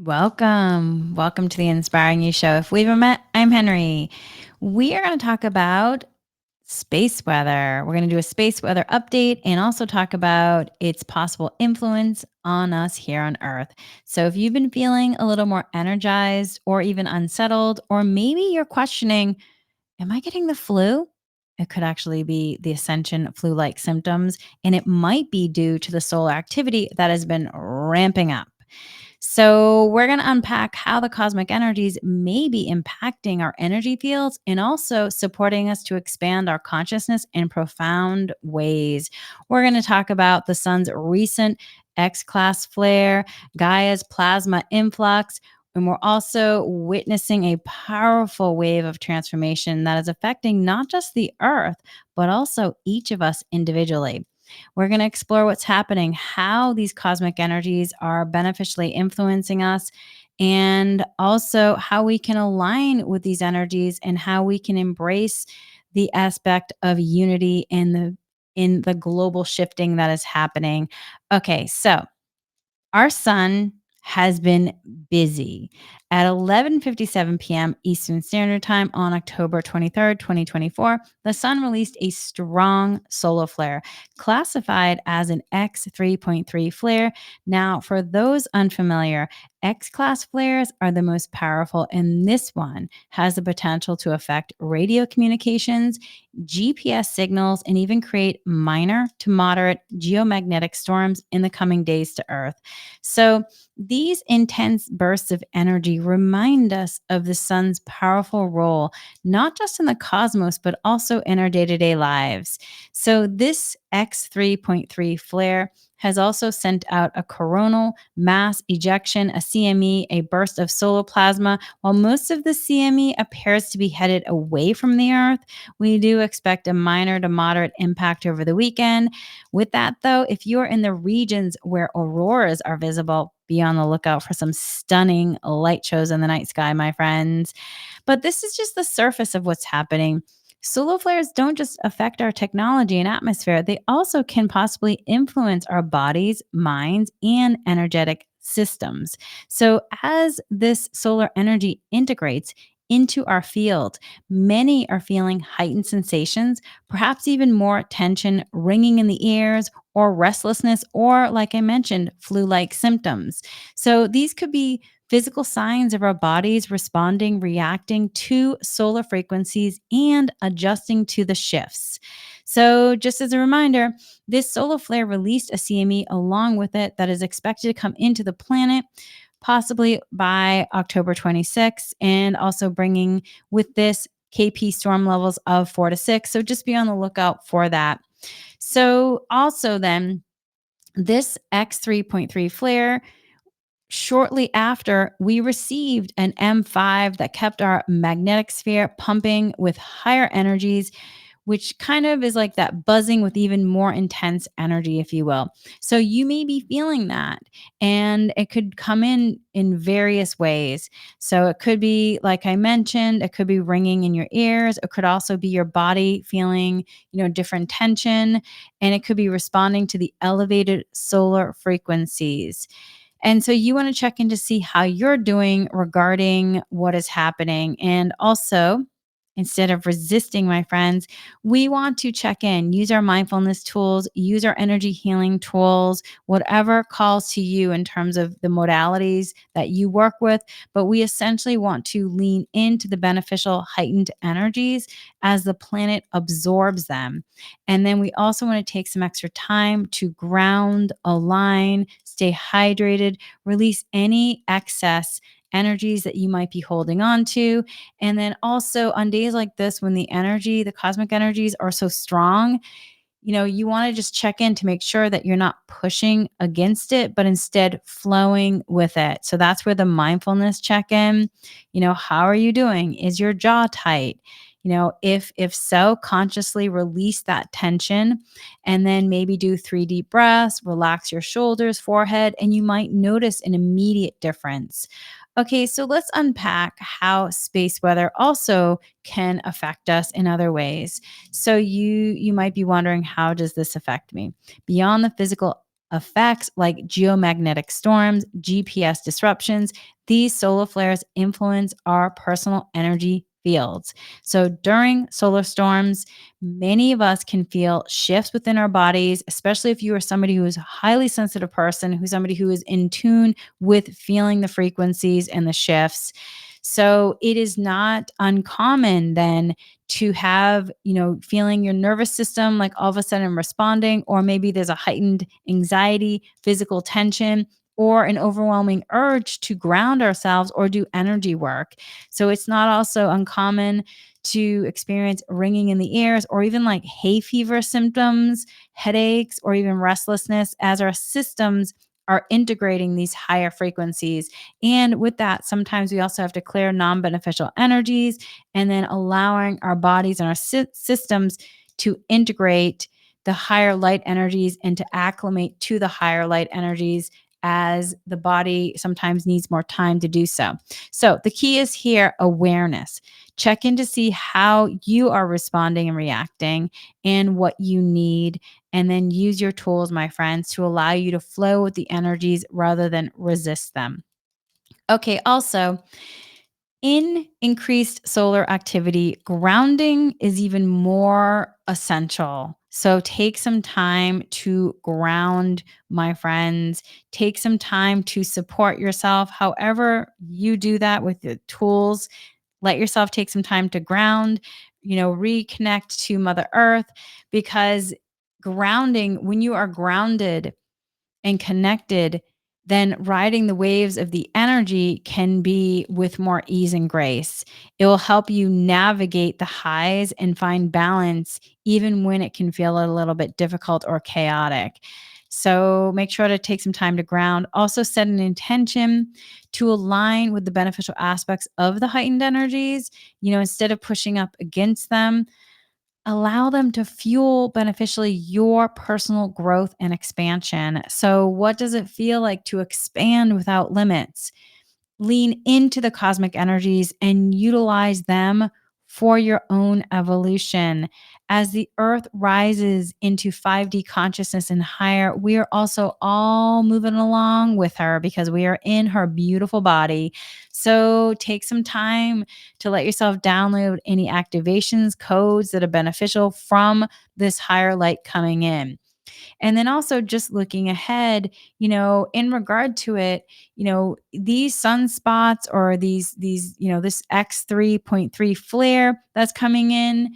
Welcome. Welcome to the Inspiring You Show. If we've ever met, I'm Henry. We are going to talk about space weather. We're going to do a space weather update and also talk about its possible influence on us here on Earth. So, if you've been feeling a little more energized or even unsettled, or maybe you're questioning, am I getting the flu? It could actually be the ascension flu like symptoms, and it might be due to the solar activity that has been ramping up. So, we're going to unpack how the cosmic energies may be impacting our energy fields and also supporting us to expand our consciousness in profound ways. We're going to talk about the sun's recent X class flare, Gaia's plasma influx, and we're also witnessing a powerful wave of transformation that is affecting not just the earth, but also each of us individually. We're going to explore what's happening, how these cosmic energies are beneficially influencing us, and also how we can align with these energies and how we can embrace the aspect of unity in the global shifting that is happening. Okay, so our sun has been busy. At 11:57 p.m. Eastern Standard Time on October 23rd, 2024, the sun released a strong solar flare classified as an X3.3 flare. Now, for those unfamiliar, X class flares are the most powerful, and this one has the potential to affect radio communications, GPS signals, and even create minor to moderate geomagnetic storms in the coming days to Earth. So, these intense bursts of energy remind us of the sun's powerful role, not just in the cosmos, but also in our day to day lives. So, this X3.3 flare has also sent out a coronal mass ejection, a CME, a burst of solar plasma. While most of the CME appears to be headed away from the Earth, we do expect a minor to moderate impact over the weekend. With that, though, if you're in the regions where auroras are visible, be on the lookout for some stunning light shows in the night sky, my friends. But this is just the surface of what's happening. Solar flares don't just affect our technology and atmosphere, they also can possibly influence our bodies, minds, and energetic systems. So, as this solar energy integrates into our field, many are feeling heightened sensations, perhaps even more tension, ringing in the ears, or restlessness, or like I mentioned, flu like symptoms. So, these could be physical signs of our bodies responding, reacting to solar frequencies, and adjusting to the shifts. So, just as a reminder, this solar flare released a CME along with it that is expected to come into the planet possibly by October 26th, and also bringing with this KP storm levels of 4 to 6. So, just be on the lookout for that. So, also, then, this X3.3 flare shortly after, we received an M5 that kept our magnetic sphere pumping with higher energies, which kind of is like that buzzing with even more intense energy, if you will. So you may be feeling that, and it could come in various ways. So it could be, like I mentioned, it could be ringing in your ears. It could also be your body feeling, different tension, and it could be responding to the elevated solar frequencies. And so you want to check in to see how you're doing regarding what is happening. And also, instead of resisting, my friends, we want to check in, use our mindfulness tools, use our energy healing tools, whatever calls to you in terms of the modalities that you work with. But we essentially want to lean into the beneficial heightened energies as the planet absorbs them. And then we also want to take some extra time to ground, align, stay hydrated, release any excess energies that you might be holding on to. And then also on days like this, when the cosmic energies are so strong, you want to just check in to make sure that you're not pushing against it, but instead flowing with it. So that's where the mindfulness check in, how are you doing? Is your jaw tight? If so, consciously release that tension, and then maybe do 3 deep breaths, relax your shoulders, forehead, and you might notice an immediate difference. Okay, so let's unpack how space weather also can affect us in other ways. So you might be wondering, how does this affect me? Beyond the physical effects like geomagnetic storms, GPS disruptions. These solar flares influence our personal energy fields. So during solar storms, many of us can feel shifts within our bodies, especially if you are somebody who is a highly sensitive person, who's somebody who is in tune with feeling the frequencies and the shifts. So it is not uncommon then to have, feeling your nervous system like all of a sudden responding, or maybe there's a heightened anxiety, physical tension, or an overwhelming urge to ground ourselves or do energy work. So it's not also uncommon to experience ringing in the ears or even like hay fever symptoms, headaches, or even restlessness as our systems are integrating these higher frequencies. And with that, sometimes we also have to clear non beneficial energies and then allowing our bodies and our systems to integrate the higher light energies and to acclimate to the higher light energies as the body sometimes needs more time to do so. So the key is here awareness. Check in to see how you are responding and reacting and what you need. And then use your tools, my friends, to allow you to flow with the energies rather than resist them. Okay, also, in increased solar activity, grounding is even more essential. So take some time to ground, my friends. Take some time to support yourself. However, you do that with the tools, let yourself take some time to ground, reconnect to Mother Earth, because grounding, when you are grounded, and connected, then riding the waves of the energy can be with more ease and grace. It will help you navigate the highs and find balance, even when it can feel a little bit difficult or chaotic. So make sure to take some time to ground. Also, set an intention to align with the beneficial aspects of the heightened energies, instead of pushing up against them. Allow them to fuel beneficially your personal growth and expansion. So, what does it feel like to expand without limits? Lean into the cosmic energies and utilize them for your own evolution. As the earth rises into 5D consciousness and higher, we are also all moving along with her because we are in her beautiful body. So take some time to let yourself download any activations, codes that are beneficial from this higher light coming in. And then also just looking ahead, in regard to it, these sunspots or these, this X3.3 flare that's coming in,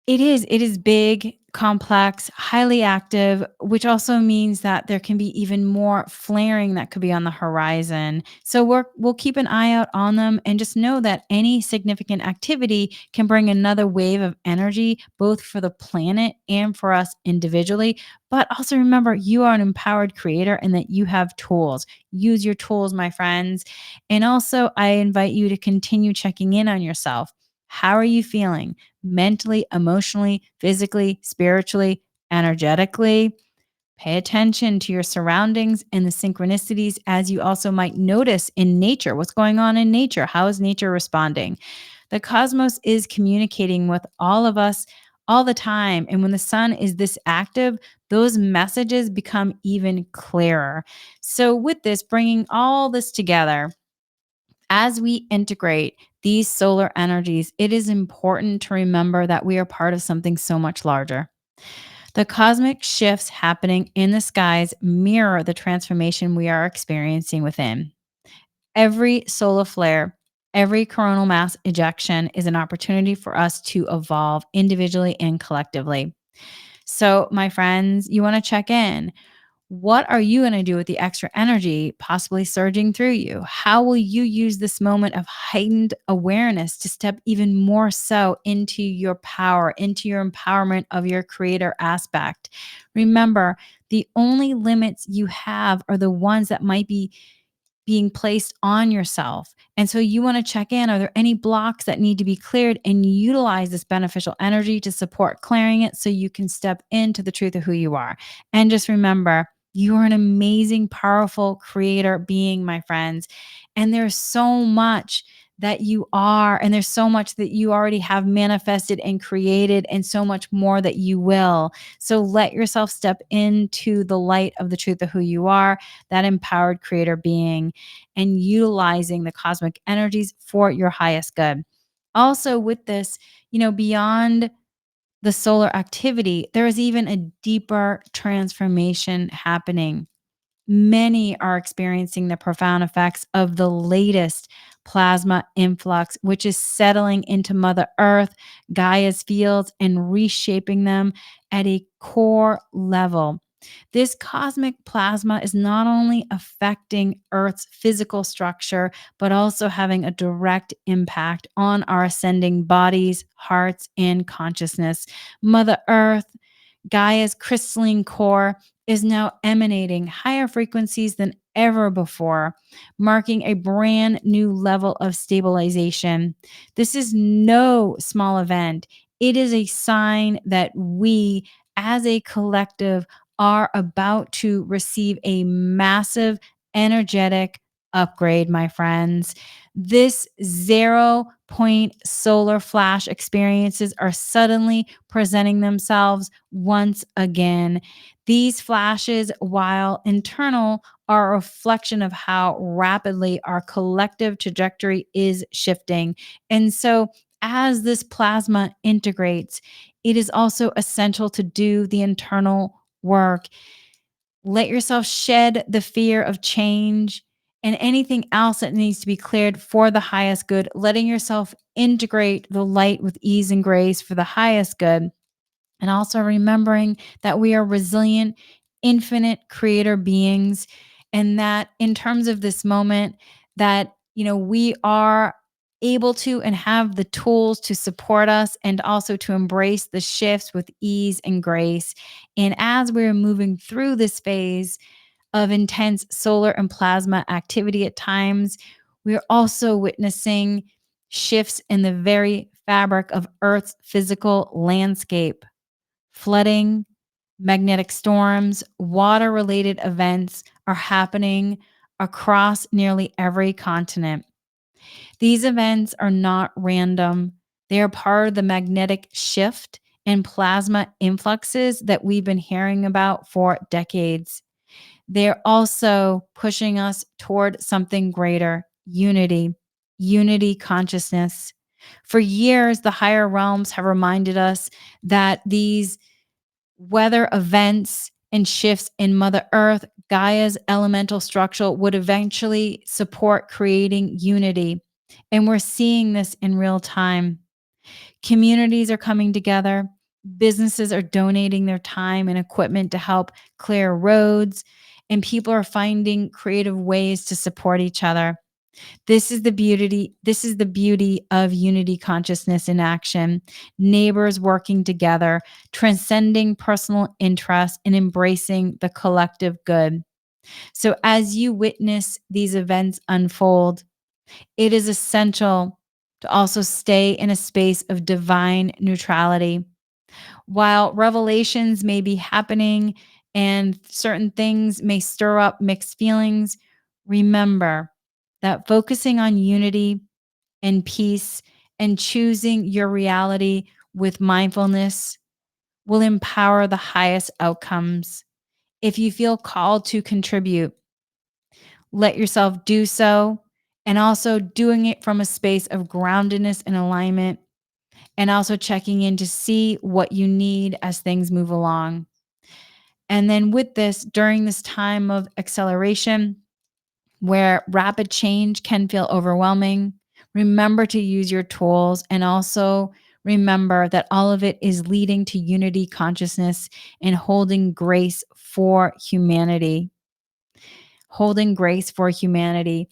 it is big, complex, highly active, which also means that there can be even more flaring that could be on the horizon. So we'll keep an eye out on them and just know that any significant activity can bring another wave of energy, both for the planet and for us individually. But also remember, you are an empowered creator and that you have tools. Use your tools, my friends. And also, I invite you to continue checking in on yourself. How are you feeling? Mentally, emotionally, physically, spiritually, energetically. Pay attention to your surroundings and the synchronicities as you also might notice in nature. What's going on in nature? How is nature responding? The cosmos is communicating with all of us all the time. And when the sun is this active, those messages become even clearer. So, with this, bringing all this together, as we integrate these solar energies, it is important to remember that we are part of something so much larger. The cosmic shifts happening in the skies mirror the transformation we are experiencing within. Every solar flare, every coronal mass ejection is an opportunity for us to evolve individually and collectively. So, my friends, you want to check in. What are you going to do with the extra energy possibly surging through you? How will you use this moment of heightened awareness to step even more so into your power, into your empowerment of your creator aspect? Remember, the only limits you have are the ones that might be being placed on yourself. And so you want to check in. Are there any blocks that need to be cleared and utilize this beneficial energy to support clearing it so you can step into the truth of who you are? And just remember, you are an amazing, powerful creator being, my friends. And there's so much that you are. And there's so much that you already have manifested and created, and so much more that you will. So let yourself step into the light of the truth of who you are, that empowered creator being, and utilizing the cosmic energies for your highest good. Also, with this, beyond the solar activity, there is even a deeper transformation happening. Many are experiencing the profound effects of the latest plasma influx, which is settling into Mother Earth, Gaia's fields, and reshaping them at a core level. This cosmic plasma is not only affecting Earth's physical structure, but also having a direct impact on our ascending bodies, hearts, and consciousness. Mother Earth, Gaia's crystalline core, is now emanating higher frequencies than ever before, marking a brand new level of stabilization. This is no small event. It is a sign that we, as a collective, are about to receive a massive energetic upgrade, my friends. This 0 point solar flash experiences are suddenly presenting themselves once again. These flashes, while internal, are a reflection of how rapidly our collective trajectory is shifting. And so, as this plasma integrates, it is also essential to do the internal work. Let yourself shed the fear of change and anything else that needs to be cleared for the highest good, letting yourself integrate the light with ease and grace for the highest good. And also remembering that we are resilient, infinite creator beings. And that in terms of this moment, that, we are able to and have the tools to support us, and also to embrace the shifts with ease and grace. And as we're moving through this phase of intense solar and plasma activity at times, we're also witnessing shifts in the very fabric of Earth's physical landscape. Flooding, magnetic storms, water related events are happening across nearly every continent. These events are not random, they are part of the magnetic shift and plasma influxes that we've been hearing about for decades. They're also pushing us toward something greater: unity consciousness. For years, the higher realms have reminded us that these weather events and shifts in Mother Earth, Gaia's elemental structure, would eventually support creating unity. And we're seeing this in real time. Communities are coming together, businesses are donating their time and equipment to help clear roads, and people are finding creative ways to support each other. This is the beauty of unity consciousness in action. Neighbors working together, transcending personal interests and embracing the collective good. So as you witness these events unfold, it is essential to also stay in a space of divine neutrality. While revelations may be happening and certain things may stir up mixed feelings, remember that focusing on unity and peace and choosing your reality with mindfulness will empower the highest outcomes. If you feel called to contribute, let yourself do so, and also doing it from a space of groundedness and alignment, and also checking in to see what you need as things move along. And then with this, during this time of acceleration, where rapid change can feel overwhelming, remember to use your tools, and also remember that all of it is leading to unity consciousness and holding grace for humanity. Holding grace for humanity.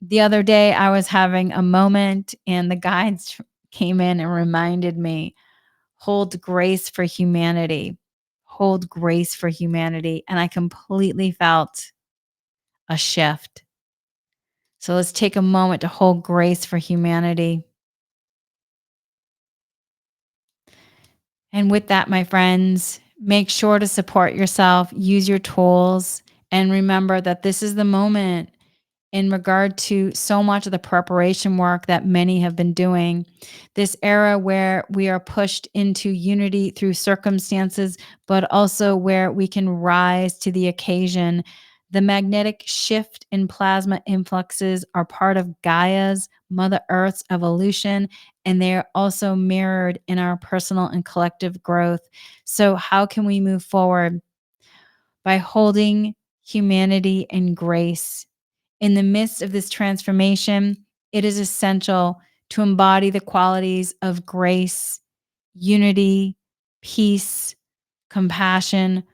The other day, I was having a moment, and the guides came in and reminded me: hold grace for humanity. Hold grace for humanity. And I completely felt a shift. So let's take a moment to hold grace for humanity. And with that, my friends, make sure to support yourself, use your tools, and remember that this is the moment. in regard to so much of the preparation work that many have been doing. This era where we are pushed into unity through circumstances, but also where we can rise to the occasion. The magnetic shift in plasma influxes are part of Gaia's, Mother Earth's evolution, and they are also mirrored in our personal and collective growth. So, how can we move forward? By holding humanity and grace. In the midst of this transformation, it is essential to embody the qualities of grace, unity, peace, compassion,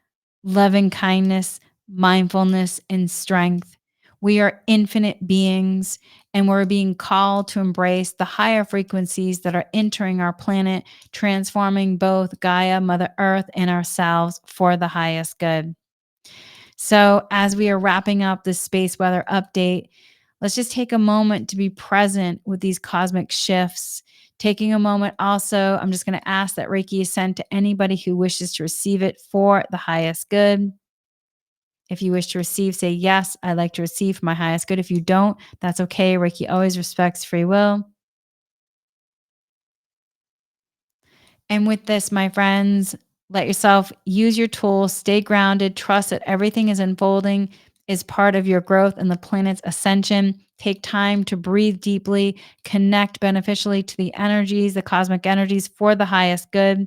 loving kindness, mindfulness, and strength. We are infinite beings, and we're being called to embrace the higher frequencies that are entering our planet, transforming both Gaia, Mother Earth, and ourselves for the highest good. So, as we are wrapping up this space weather update, let's just take a moment to be present with these cosmic shifts. Taking a moment also, I'm just going to ask that Reiki is sent to anybody who wishes to receive it for the highest good. If you wish to receive, say, yes, I'd like to receive for my highest good. If you don't, that's okay. Reiki always respects free will. And with this, my friends, let yourself use your tools, stay grounded, trust that everything is unfolding, is part of your growth and the planet's ascension. Take time to breathe deeply, connect beneficially to the energies, the cosmic energies for the highest good.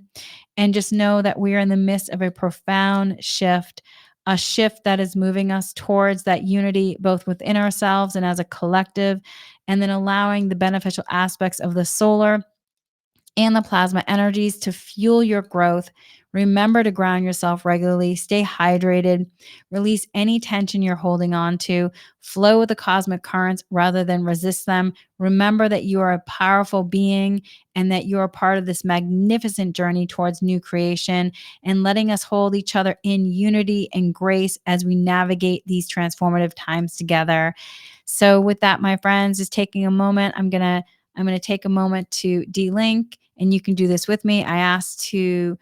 And just know that we are in the midst of a profound shift, a shift that is moving us towards that unity, both within ourselves and as a collective, and then allowing the beneficial aspects of the solar and the plasma energies to fuel your growth. Remember to ground yourself regularly, stay hydrated, release any tension you're holding on to, flow with the cosmic currents rather than resist them. Remember that you are a powerful being and that you are part of this magnificent journey towards new creation and letting us hold each other in unity and grace as we navigate these transformative times together. So with that, my friends, just taking a moment, I'm going to take a moment to delink, and you can do this with me. I asked to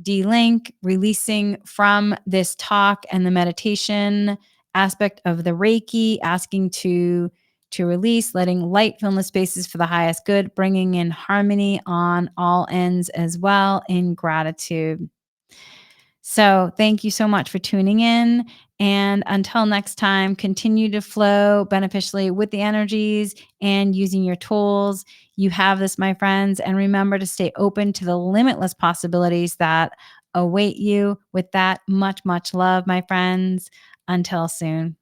delink, releasing from this talk and the meditation aspect of the Reiki, asking to release, letting light fill in the spaces for the highest good, bringing in harmony on all ends as well in gratitude. So, thank you so much for tuning in. And until next time, continue to flow beneficially with the energies and using your tools. You have this, my friends. And remember to stay open to the limitless possibilities that await you. With that, much, much love, my friends. Until soon.